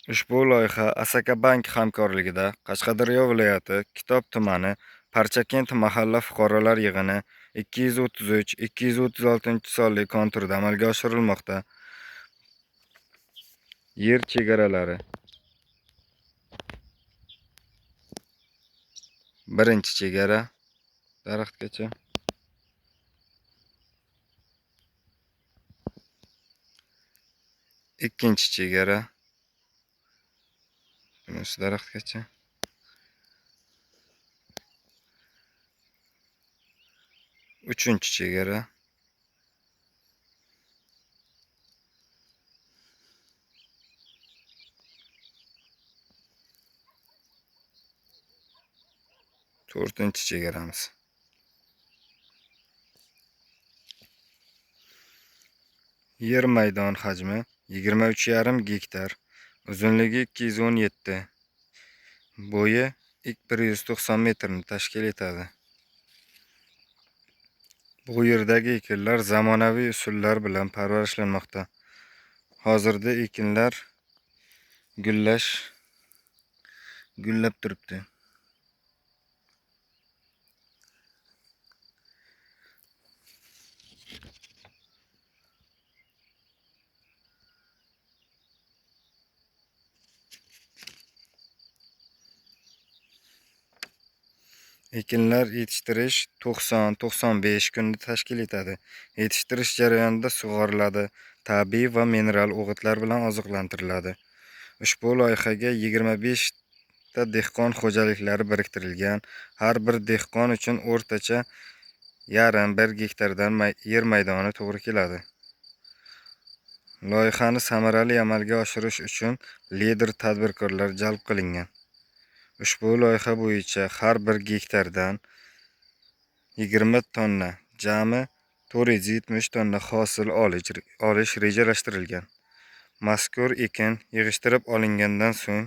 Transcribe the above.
Ushbu loyiha Asaka Bank hamkorligida Qashqadaryo viloyati Kitob tumani Parchakent mahalla fuqarolar yig'ini 233-236 sonli konturda amalga oshirilmoqda. Yer chegaralari. Birinchi chegara daraxtgacha. Ikkinchi chegara shu daraxtgacha. Uchinchi chegara. To'rtinchi chegaramiz. Yer maydon hajmi 23,5 gektar, uzunligi 217, bo'yi 190 metrni tashkil etadi. Bu yerdagi ekinlar zamonaviy usullar bilan parvarishlanmoqda. Hozirda ekinlar gullab turibdi. Ekinlar yetishtirish 90-95 kunni tashkil etadi. Yetishtirish jarayonida sug'oriladi, tabiiy va mineral o'g'itlar bilan oziqlantiriladi. Ushbu loyihaga 25 ta dehqon xo'jaliklari biriktirilgan. Har bir dehqon uchun o'rtacha 0,5 gektardan yer maydoni to'g'ri keladi. Loyihani samarali amalga oshirish uchun lider tadbirkorlar jalb qilingan. Ushbu loyiha bo'yicha har bir gektardan 20 tonna, jami 470 tonna hosil olish rejalashtirilgan. Mazkur ekin yig'ishtirib olingandan so'ng